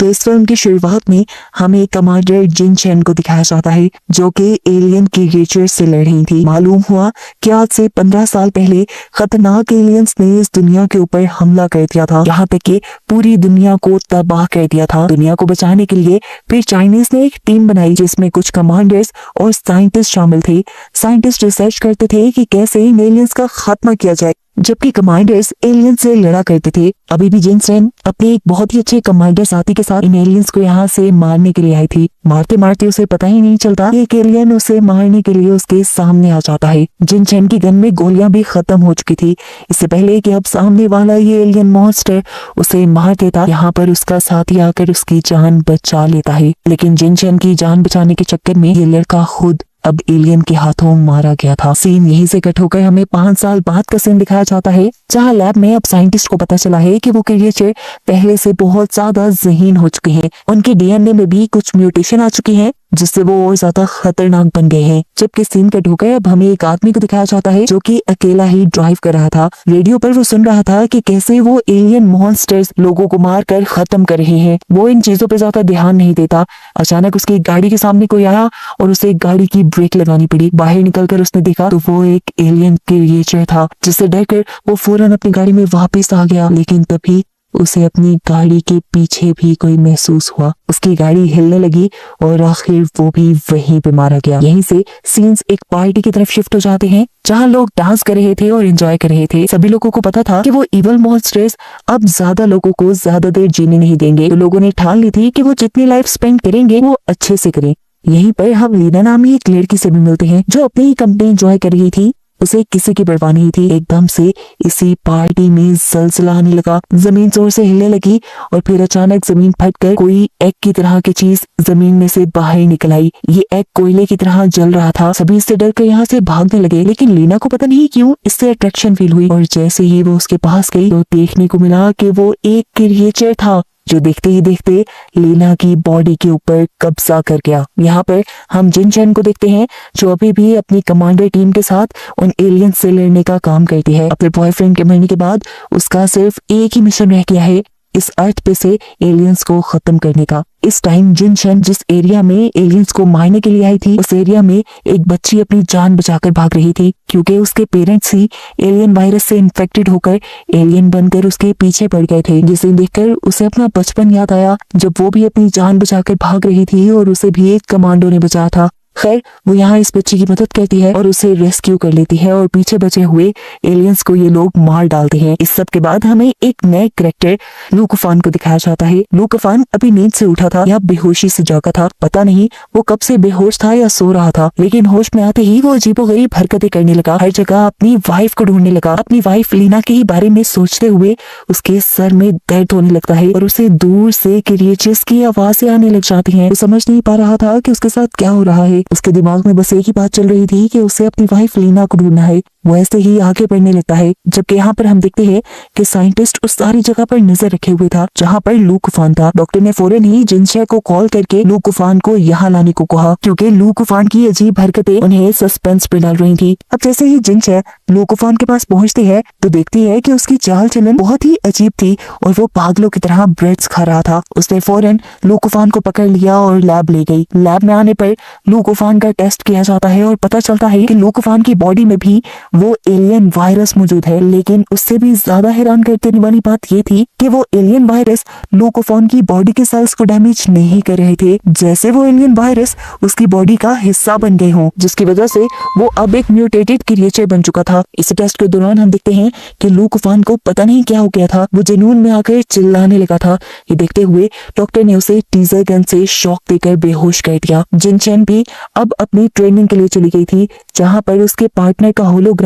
तो इस फिल्म की शुरुआत में हमें कमांडर जिन चैन को दिखाया जाता है जो कि एलियन क्रिएचर से लड़ रही थी। मालूम हुआ कि आज से 15 साल पहले खतरनाक एलियंस ने इस दुनिया के ऊपर हमला कर दिया था, यहाँ तक कि पूरी दुनिया को तबाह कर दिया था। दुनिया को बचाने के लिए फिर चाइनीज ने एक टीम बनाई जिसमें कुछ कमांडर्स और साइंटिस्ट शामिल थे। साइंटिस्ट रिसर्च करते थे कि कैसे इन एलियंस का खात्मा किया जाए, जबकि कमांडर्स एलियंस से लड़ा करते थे। अभी भी जिन चैन अपने एक बहुत ही अच्छे कमांडर साथी के साथ इन एलियंस को यहाँ से मारने के लिए आई थी। मारते मारते उसे पता ही नहीं चलता कि एक एलियन उसे मारने के लिए उसके सामने आ जाता है। जिन चैन की गन में गोलियां भी खत्म हो चुकी थी। इससे पहले कि अब सामने वाला ये एलियन मॉन्स्टर उसे मार देता, यहाँ पर उसका साथी आकर उसकी जान बचा लेता है। लेकिन जिन चैन की जान बचाने के चक्कर में ये लड़का खुद अब एलियन के हाथों मारा गया था। सीन यहीं से कट होकर हमें 5 साल बाद का सीन दिखाया जाता है, जहाँ लैब में अब साइंटिस्ट को पता चला है कि वो क्रिएचर पहले से बहुत ज्यादा ज़हीन हो चुके हैं। उनके डीएनए में भी कुछ म्यूटेशन आ चुकी है जिससे वो और ज्यादा खतरनाक बन गए हैं। जबकि सीन कट होकर अब हमें एक आदमी को दिखाया जाता है जो कि अकेला ही ड्राइव कर रहा था। रेडियो पर वो सुन रहा था कि कैसे वो एलियन मॉन्स्टर्स लोगों को मार कर खत्म कर रहे हैं। वो इन चीजों पर ज्यादा ध्यान नहीं देता। अचानक उसकी गाड़ी के सामने कोई आया और उसे गाड़ी की ब्रेक लगानी पड़ी। बाहर निकलकर उसने देखा तो वो एक एलियन क्रिएचर था, जिससे डरकर वो फौरन अपनी गाड़ी में वापस आ गया। लेकिन तभी उसे अपनी गाड़ी के पीछे भी कोई महसूस हुआ। उसकी गाड़ी हिलने लगी और आखिर वो भी वहीं पे मारा गया। यहीं से सीन्स एक पार्टी की तरफ शिफ्ट हो जाते हैं जहाँ लोग डांस कर रहे थे और एंजॉय कर रहे थे। सभी लोगों को पता था कि वो इवल मॉन्स्टर्स अब ज्यादा लोगों को ज्यादा देर जीने नहीं देंगे, तो लोगों ने ठान ली थी कि वो जितनी लाइफ स्पेंड करेंगे वो अच्छे से करें। यहीं पर हम लीना नामी एक लड़की से भी मिलते हैं जो अपनी ही कंपनी एंजॉय कर रही थी। उसे किसी की परवाह नहीं थी। एकदम से इसी पार्टी में ज़लज़ला आने लगा, जमीन जोर से हिलने लगी और फिर अचानक जमीन फटकर कोई एग की तरह की चीज जमीन में से बाहर निकल आई। ये एग कोयले की तरह जल रहा था। सभी इससे डर कर यहाँ से भागने लगे, लेकिन लीना को पता नहीं क्यों इससे अट्रैक्शन फील हुई और जैसे ही वो उसके पास गई तो देखने को मिला कि वो एक क्रिएचर था जो देखते ही देखते लीना की बॉडी के ऊपर कब्जा कर गया। यहाँ पर हम जिन चैन को देखते हैं जो अभी भी अपनी कमांडर टीम के साथ उन एलियंस से लड़ने का काम करती है। अपने बॉयफ्रेंड के मरने के बाद उसका सिर्फ एक ही मिशन रह गया है, इस अर्थ पे से एलियंस को खत्म करने का। इस टाइम जिन चैन जिस एरिया में एलियंस को मारने के लिए आई थी उस एरिया में एक बच्ची अपनी जान बचाकर भाग रही थी, क्योंकि उसके पेरेंट्स ही एलियन वायरस से इन्फेक्टेड होकर एलियन बनकर उसके पीछे पड़ गए थे। जिसे देखकर उसे अपना बचपन याद आया जब वो भी अपनी जान बचाकर भाग रही थी और उसे भी एक कमांडो ने बचाया था। खैर वो यहाँ इस बच्ची की मदद करती है और उसे रेस्क्यू कर लेती है और पीछे बचे हुए एलियंस को ये लोग मार डालते हैं। इस सब के बाद हमें एक नए कैरेक्टर लूकफान को दिखाया जाता है। लूकफान अभी नींद से उठा था या बेहोशी से जागा था, पता नहीं वो कब से बेहोश था या सो रहा था, लेकिन होश में आते ही वो अजीबोगरीब हरकतें करने लगा। हर जगह अपनी वाइफ को ढूंढने लगा। अपनी वाइफ लीना के ही बारे में सोचते हुए उसके सर में दर्द होने लगता है और उसे दूर से क्रिएचर्स की आवाजें आने लग जाती हैं। वो समझ नहीं पा रहा था कि उसके साथ क्या हो रहा है। उसके दिमाग में बस एक ही बात चल रही थी कि उसे अपनी वाइफ लीना को ढूंढना है। वो ऐसे ही आगे बढ़ने लगता है, जबकि यहाँ पर हम देखते हैं कि साइंटिस्ट उस सारी जगह पर नजर रखे हुए था जहाँ पर लूकफान था। डॉक्टर ने फौरन ही जिनशे को कॉल करके लूकफान को यहाँ लाने को कहा, क्योंकि लूकफान की अजीब हरकतें उन्हें सस्पेंस पे डाल रही थी। अब जैसे ही जिनशे लूकफान के पास पहुंचती है तो देखती है कि उसकी चाल चलन बहुत ही अजीब थी और वो पागलों की तरह ब्रेड्स खा रहा था। उसने फौरन लूकफान को पकड़ लिया और लैब ले गई। लैब में आने पर लूकफान का टेस्ट किया जाता है और पता चलता है कि लूकफान की बॉडी में भी वो एलियन वायरस मौजूद है। लेकिन उससे भी ज्यादा हैरान कर देने वाली बात ये थी कि वो एलियन वायरस लूकफान की बॉडी के सेल्स को डैमेज नहीं कर रहे थे, जैसे वो एलियन वायरस उसकी बॉडी का हिस्सा बन गए हों, जिसकी वजह से वो अब एक म्यूटेटेड क्रिएचर बन चुका था। इस टेस्ट के दौरान हम देखते हैं कि लूकफान को पता नहीं क्या हो गया था, वो जुनून में आकर चिल्लाने लगा था। ये देखते हुए डॉक्टर ने उसे टीजर गन से शॉक देकर बेहोश कर दिया। जिन चैन भी अब अपनी ट्रेनिंग के लिए चली गई थी, जहाँ पर उसके पार्टनर का होलोग्राम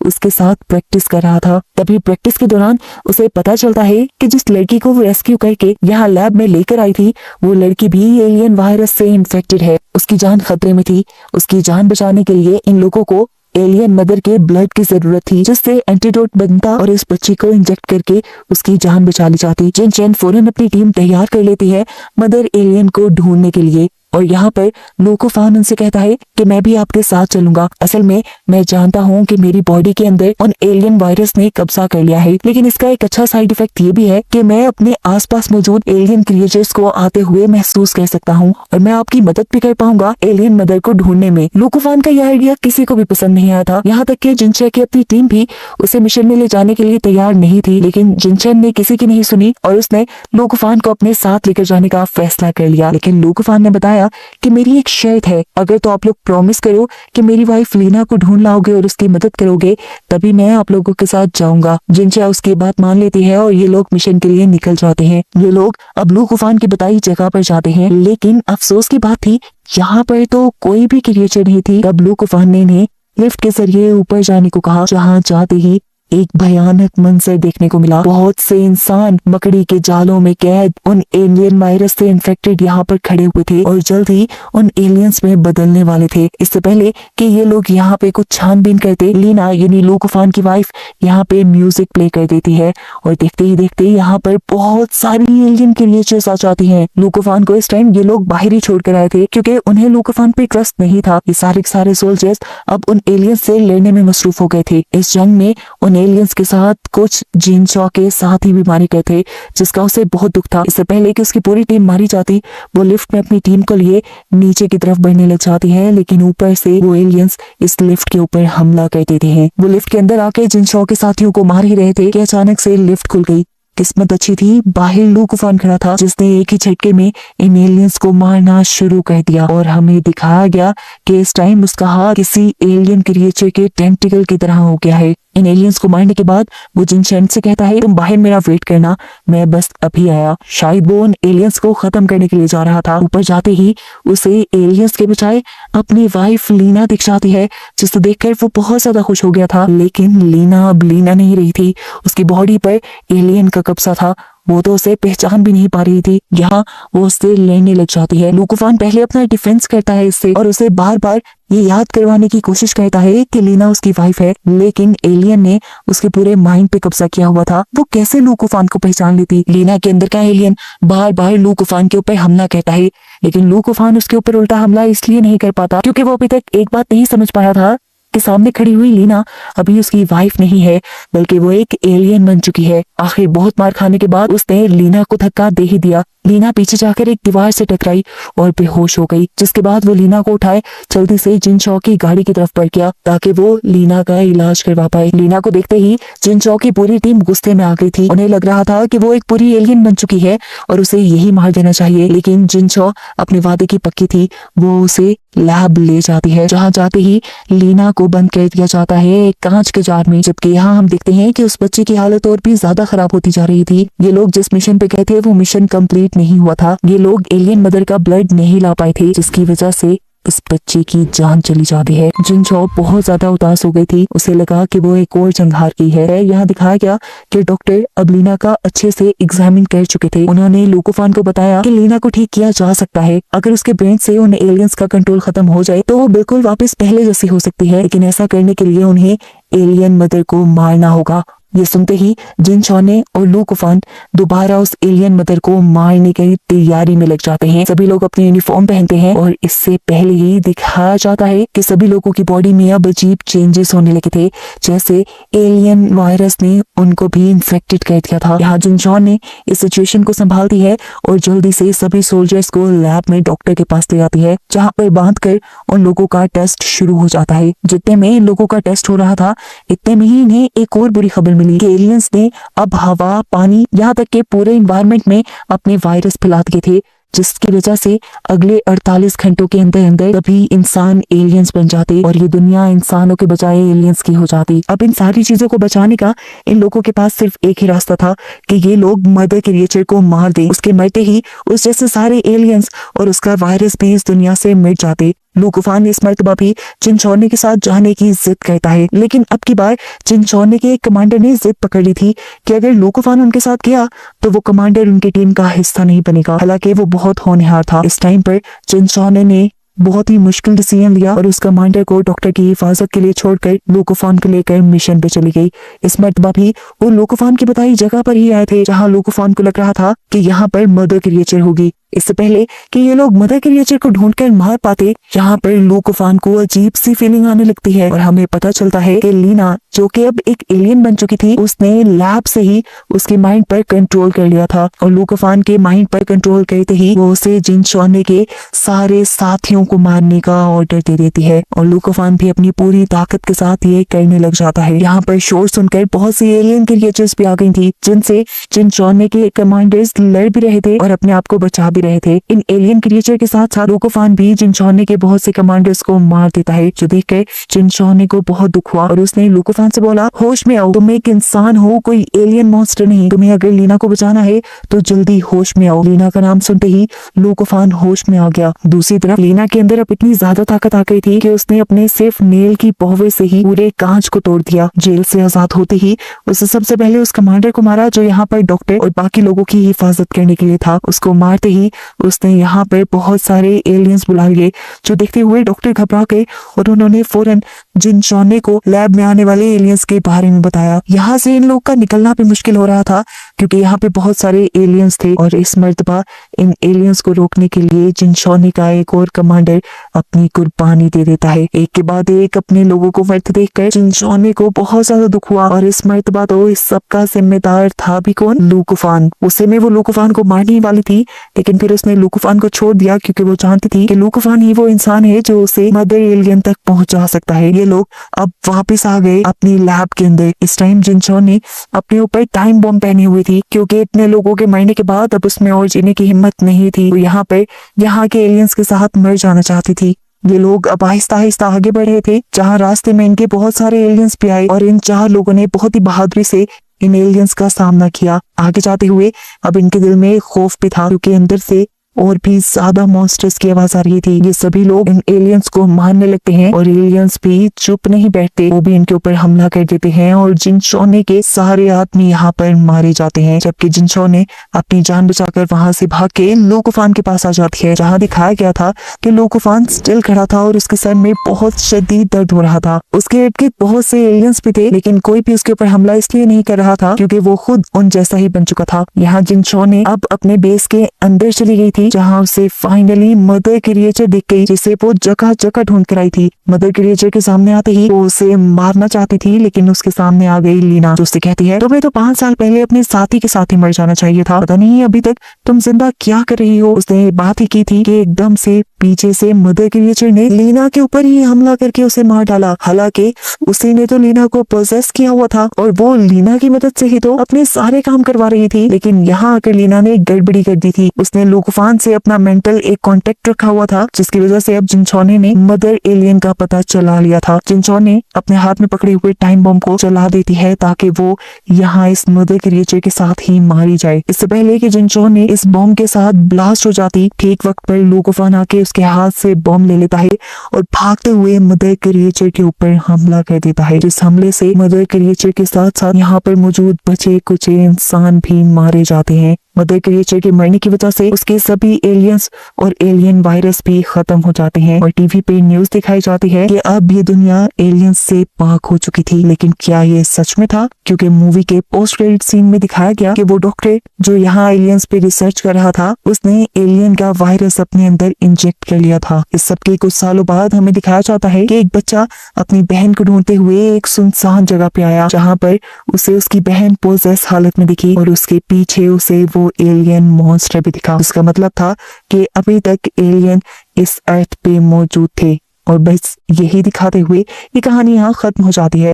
उसके साथ प्रैक्टिस कर रहा था। तभी प्रैक्टिस के दौरान उसे पता चलता है कि जिस लड़की को वो रेस्क्यू करके यहाँ लैब में लेकर आई थी वो लड़की भी एलियन वायरस से इन्फेक्टेड है। उसकी जान खतरे में थी। उसकी जान बचाने के लिए इन लोगों को एलियन मदर के ब्लड की जरूरत थी, जिससे एंटीडोट बनता और इस बच्ची को इंजेक्ट करके उसकी जान बचा ली जाती। जिन चैन फौरन अपनी टीम तैयार कर लेती है मदर एलियन को ढूंढने के लिए। और यहाँ पर लूकोफान उनसे कहता है कि मैं भी आपके साथ चलूंगा। असल में मैं जानता हूँ कि मेरी बॉडी के अंदर उन एलियन वायरस ने कब्जा कर लिया है, लेकिन इसका एक अच्छा साइड इफेक्ट ये भी है कि मैं अपने आसपास मौजूद एलियन क्रिएचर्स को आते हुए महसूस कर सकता हूँ और मैं आपकी मदद भी कर पाऊंगा एलियन मदर को ढूंढने में। लूकोफान का यह आइडिया किसी को भी पसंद नहीं आया था, यहाँ तक कि जिनचैन की अपनी टीम भी उसे मिशन में ले जाने के लिए तैयार नहीं थी, लेकिन जिनचैन ने किसी की नहीं सुनी और उसने लूकोफान को अपने साथ लेकर जाने का फैसला कर लिया। लेकिन लूकोफान ने बताया कि मेरी एक शर्त है, अगर तो आप लोग प्रॉमिस करो कि मेरी वाइफ लीना को ढूंढ लाओगे और उसकी मदद करोगे तभी मैं आप लोगों के साथ जाऊंगा। जिनचैन उसकी बात मान लेती है और ये लोग मिशन के लिए निकल जाते हैं। ये लोग अब लूकोफान की बताई जगह पर जाते हैं, लेकिन अफसोस की बात थी यहाँ पर तो कोई भी क्रिएचर नहीं थी। तब लूकोफान ने इन्हें लिफ्ट के जरिए ऊपर जाने को कहा, जहाँ जाते ही एक भयानक मंजर देखने को मिला। बहुत से इंसान मकड़ी के जालों में कैद उन एलियन वायरस से इन्फेक्टेड यहाँ पर खड़े हुए थे और जल्द ही उन एलियंस में बदलने वाले थे। इससे पहले कि ये लोग यहाँ पे कुछ छानबीन करते, लीना यानी लूकोफान की वाइफ यहाँ पे म्यूजिक प्ले कर देती है और देखते ही देखते यहाँ पर बहुत सारी एलियन क्रिएचर्स आ जाती हैं। लूकोफान को इस टाइम ये लोग बाहर ही छोड़ कर आए थे क्योंकि उन्हें लूकोफान पे ट्रस्ट नहीं था। ये सारे सोल्जर्स अब उन एलियंस से लड़ने में मसरूफ हो गए थे। इस जंग में उन एलियंस के साथ कुछ जिनचैन के साथ ही भी मारे गए थे, जिसका उसे बहुत दुख था। इससे पहले कि उसकी पूरी टीम मारी जाती, वो लिफ्ट में अपनी टीम को लिए नीचे की तरफ बढ़ने लग जाती है, लेकिन ऊपर से वो एलियंस इस लिफ्ट के ऊपर हमला कर देते हैं। वो लिफ्ट के अंदर आके जिनचैन के साथियों को मार ही रहे थे कि अचानक से लिफ्ट खुल गई। किस्मत अच्छी थी, बाहर लूकोफान खड़ा था जिसने एक ही झटके में इन एलियंस को मारना शुरू कर दिया और हमें दिखाया गया कि इस टाइम उसका हाथ किसी एलियन क्रिएचर के टेंटिकल की तरह हो गया है। इन एलियंस को मारने के बाद वो जिनचैन से कहता है, तुम बाहर मेरा वेट करना, मैं बस अभी आया। शायद वो उन एलियंस को खत्म करने के लिए जा रहा था। ऊपर जाते ही उसे एलियंस के बजाय अपनी वाइफ लीना दिख जाती है, जिसे देखकर वो बहुत ज्यादा खुश हो गया था। लेकिन लीना अब लीना नहीं रही थी, उसकी बॉडी पर एलियन का कब्जा था। वो तो उसे पहचान भी नहीं पा रही थी। यहाँ वो उससे लड़ने लग जाती है। लूकोफान पहले अपना डिफेंस करता है इससे और उसे बार बार ये याद करवाने की कोशिश करता है कि लीना उसकी वाइफ है, लेकिन एलियन ने उसके पूरे माइंड पे कब्जा किया हुआ था। वो कैसे लूकोफान को पहचान लेती? लीना के अंदर का एलियन बार बार लूकोफान के ऊपर हमला करता है, लेकिन लूकोफान उसके ऊपर उल्टा हमला इसलिए नहीं कर पाता क्योंकि वो अभी तक एक बात नहीं समझ पाया था कि सामने खड़ी हुई लीना अभी उसकी वाइफ नहीं है, बल्कि वो एक एलियन बन चुकी है। आखिर बहुत मार खाने के बाद उसने लीना को धक्का दे ही दिया। लीना पीछे जाकर एक दीवार से टकराई और बेहोश हो गई, जिसके बाद वो लीना को उठाए जल्दी से जिनचैन की गाड़ी की तरफ बढ़ गया ताकि वो लीना का इलाज करवा पाए। लीना को देखते ही जिनचैन की पूरी टीम गुस्से में आ गई थी। उन्हें लग रहा था कि वो एक पूरी एलियन बन चुकी है और उसे यही मार देना चाहिए, लेकिन जिनचैन अपने वादे की पक्की थी। वो उसे लैब ले जाती है, जहाँ जाते ही लीना को बंद कर दिया जाता है एक कांच के जार में। जबकि यहाँ हम देखते हैं कि उस बच्चे की हालत और भी ज्यादा खराब होती जा रही थी। ये लोग जिस मिशन पे गए थे वो मिशन कंप्लीट नहीं हुआ था। ये लोग एलियन मदर का ब्लड नहीं ला पाए थे, जिसकी वजह से इस बच्चे की जान चली जाती है। जिनचैन बहुत ज्यादा उदास हो गई थी, उसे लगा कि वो एक और जंग हार गई है। यहाँ दिखाया गया कि डॉक्टर अब लीना का अच्छे से एग्जामिन कर चुके थे। उन्होंने लूकोफान को बताया कि लीना को ठीक किया जा सकता है। अगर उसके ब्रेन से उन एलियंस का कंट्रोल खत्म हो जाए तो वो बिल्कुल वापस पहले जैसी हो सकती है, लेकिन ऐसा करने के लिए उन्हें एलियन मदर को मारना होगा। ये सुनते ही जिनचैन और लूकोफान दोबारा उस एलियन मदर को मारने की तैयारी में लग जाते हैं। सभी लोग अपने यूनिफॉर्म पहनते हैं और इससे पहले ही दिखाया जाता है कि सभी लोगों की बॉडी में अब अजीब चेंजेस होने लगे थे, जैसे एलियन वायरस ने उनको भी इन्फेक्टेड कर दिया था। यहाँ जिनचैन ने इस सिचुएशन को संभालती है और जल्दी से सभी सोल्जर्स को लैब में डॉक्टर के पास ले आती है, जहाँ पर बांध कर उन लोगों का टेस्ट शुरू हो जाता है। जितने में इन लोगों का टेस्ट हो रहा था, इतने में ही इन्हें एक और बुरी खबर मिली कि एलियंस ने अब हवा, पानी, यहाँ तक के पूरे एनवायरनमेंट में अपने वायरस फैला दिए थे, जिसकी वजह से अगले 48 घंटों के अंदर अंदर सभी इंसान एलियंस बन जाते और ये दुनिया इंसानों के बजाय एलियंस की हो जाती। अब इन सारी चीजों को बचाने का इन लोगों के पास सिर्फ एक ही रास्ता था कि ये लोग मदर क्रिएचर को मार दें। उसके मरते ही उस जैसे सारे एलियंस और उसका वायरस भी इस दुनिया से मिट जाते। लूकोफान इस मर्तबा भी जिनचैन के साथ जाने की जिद करता है, लेकिन अब की बार जिनचैन के एक कमांडर ने जिद पकड़ ली थी कि अगर लूकोफान उनके साथ गया तो वो कमांडर उनकी टीम का हिस्सा नहीं बनेगा। हालांकि वो बहुत होनहार था। इस टाइम पर जिनचैन ने बहुत ही मुश्किल डिसीजन लिया और उस कमांडर को डॉक्टर की हिफाजत के लिए छोड़कर लूकोफान को लेकर मिशन पे चली गई। इस मर्तबा भी वो लूकोफान की बताई जगह पर ही आए थे, जहाँ लूकोफान को लग रहा था कि यहाँ पर मदर क्रिएचर होगी। इससे पहले कि ये लोग मदर क्रिएचर को ढूंढकर मार पाते, यहाँ पर लू कुफान को अजीब सी फीलिंग आने लगती है और हमें पता चलता है कि लीना जो कि अब एक एलियन बन चुकी थी, उसने लैब से ही उसके माइंड पर कंट्रोल कर लिया था और लू कुफान के माइंड पर कंट्रोल करते ही वो उसे जिन शॉने के सारे साथियों को मारने का ऑर्डर दे देती है और लू कुफान भी अपनी पूरी ताकत के साथ ये करने लग जाता है। यहाँ पर शोर सुनकर बहुत सी एलियन क्रिएचर्स भी आ गई थी, जिनसे जिन शॉने के कमांडर्स लड़ भी रहे थे और अपने आप को बचा भी रहे थे। इन एलियन क्रिएचर के साथ साथ लू कुफान भी जिन शॉने के बहुत से कमांडर्स को मार देता है, जो देखकर जिन शॉने को बहुत दुख हुआ और उसने लू कुफान से बोला, होश में आओ, तुम एक इंसान हो, कोई एलियन मॉन्स्टर नहीं। तुम्हें अगर लीना को बचाना है तो जल्दी होश में आओ। लीना का नाम सुनते ही लू कुफान होश में आ गया। दूसरी तरफ लीना के अंदर अब इतनी ज्यादा ताकत आ गई थी कि उसने अपने सिर्फ नेल की पहवे से ही पूरे कांच को तोड़ दिया। जेल से आजाद होते ही उसने सबसे पहले उस कमांडर को मारा जो यहाँ पर डॉक्टर और बाकी लोगों की हिफाजत करने के लिए था। उसको मारते ही उसने यहाँ पर बहुत सारे एलियंस बुला लिए, जो देखते हुए डॉक्टर घबरा गए और उन्होंने फौरन जिन शॉने को लैब में आने वाले एलियंस के बारे में बताया। यहाँ से इन लोग का निकलना भी मुश्किल हो रहा था क्योंकि यहाँ पे बहुत सारे एलियंस थे और इस मर्तबा इन एलियंस को रोकने के लिए जिन शॉने का एक और कमांडर अपनी कुर्बानी दे देता है। एक के बाद एक अपने लोगों को मरते देखकर जिन शॉने को बहुत ज्यादा दुख हुआ और इस मर्तबा तो इस सब का जिम्मेदार था भी कौन? लू कुफान। उस समय वो लू कुफान को मारने ही वाली थी, लेकिन फिर उसने लू कुफान को छोड़ दिया क्योंकि वो जानती थी कि लू कुफान ही वो इंसान है जो उसे मदर एलियन तक पहुंचा सकता है। ये लोग अब वापस आ गए अपनी लैब के अंदर। इस टाइम जिन शॉन ने अपने ऊपर टाइम बॉम्ब पहनी हुई थी क्योंकि इतने लोगों के मरने के बाद अब उसमें और जीने की हिम्मत नहीं थी। तो यहाँ पे यहाँ के एलियंस के साथ मर जाना चाहती थी। ये लोग अब आहिस्ता आहिस्ता आगे बढ़ रहे थे, जहाँ रास्ते में इनके बहुत सारे एलियंस भी आए और इन 4 लोगों ने बहुत ही बहादुरी से इन एलियंस का सामना किया। आगे जाते हुए अब इनके दिल में खौफ भी था क्योंकि अंदर से और भी ज्यादा मॉन्स्टर्स की आवाज आ रही थी। ये सभी लोग इन एलियंस को मारने लगते हैं और एलियंस भी चुप नहीं बैठते, वो भी इनके ऊपर हमला कर देते हैं और जिन शॉने के सारे आदमी यहाँ पर मारे जाते हैं, जबकि जिन शॉने अपनी जान बचाकर वहां से भाग के लू कुफान के पास आ जाती है, जहाँ दिखाया गया था कि लू कुफान स्टिल खड़ा था और उसके सर में बहुत शदीद दर्द हो रहा था। उसके इर्द गिर्द बहुत से एलियंस भी थे, लेकिन कोई भी उसके ऊपर हमला इसलिए नहीं कर रहा था क्योंकि वो खुद उन जैसा ही बन चुका था। यहाँ जिन शॉने अब अपने बेस के अंदर चली गई थी, जहाँ उसे फाइनली मदर क्रिएचर दिख गई, जिसे वो जगह जगह ढूंढ कर आई थी। मदर क्रिएचर के सामने आते ही वो उसे मारना चाहती थी, लेकिन उसके सामने आ गई लीना, जो उससे कहती है, तुम्हें तो 5 साल पहले अपने साथी के साथ ही मर जाना चाहिए था, पता नहीं अभी तक तुम जिंदा क्या कर रही हो। उसने बात ही की थी कि एकदम से पीछे से मदर क्रिएचर ने लीना के ऊपर ही हमला करके उसे मार डाला। हालांकि उसी ने तो लीना को पोजेस किया हुआ था और वो लीना की मदद से ही तो अपने सारे काम करवा रही थी, लेकिन यहाँ आकर लीना ने गड़बड़ी कर दी थी। उसने लू कुफान से अपना मेंटल एक कांटेक्ट रखा हुआ था, जिसकी वजह से अब जिन शॉने ने मदर एलियन का पता चला लिया था। जिन शॉने अपने हाथ में पकड़े हुए टाइम बम को चला देती है ताकि वो यहाँ इस मदर क्रिएचर के साथ ही मारी जाए। इससे पहले कि जिन शॉन ने इस बम के साथ ब्लास्ट हो जाती, ठीक वक्त पर लू कुफान आके उसके हाथ से बम ले लेता है और भागते हुए मदर क्रिएचर के ऊपर हमला कर देता है। जिस हमले से मदर क्रिएचर के साथ साथ यहाँ पर मौजूद बचे कुछ इंसान भी मारे जाते हैं। मदर क्रिएचर के मरने की वजह से उसके सभी एलियंस और एलियन वायरस भी खत्म हो जाते हैं और टीवी पे न्यूज दिखाई जाती है कि अब ये दुनिया एलियंस से पाक हो चुकी थी। लेकिन क्या ये सच में था? क्योंकि मूवी के पोस्ट क्रेडिट सीन में दिखाया गया कि वो डॉक्टर जो यहाँ एलियंस पे रिसर्च कर रहा था, उसने एलियन का वायरस अपने अंदर इंजेक्ट कर लिया था। इस सब के कुछ सालों बाद हमें दिखाया जाता है कि एक बच्चा अपनी बहन को ढूंढते हुए एक सुनसान जगह पे आया, जहाँ पर उसे उसकी बहन पोजेस हालत में दिखी और उसके पीछे उसे वो एलियन मॉन्स्टर भी दिखा। उसका मतलब था कि अभी तक एलियन इस अर्थ पे मौजूद थे और बस यही दिखाते हुए ये कहानी यहाँ खत्म हो जाती है।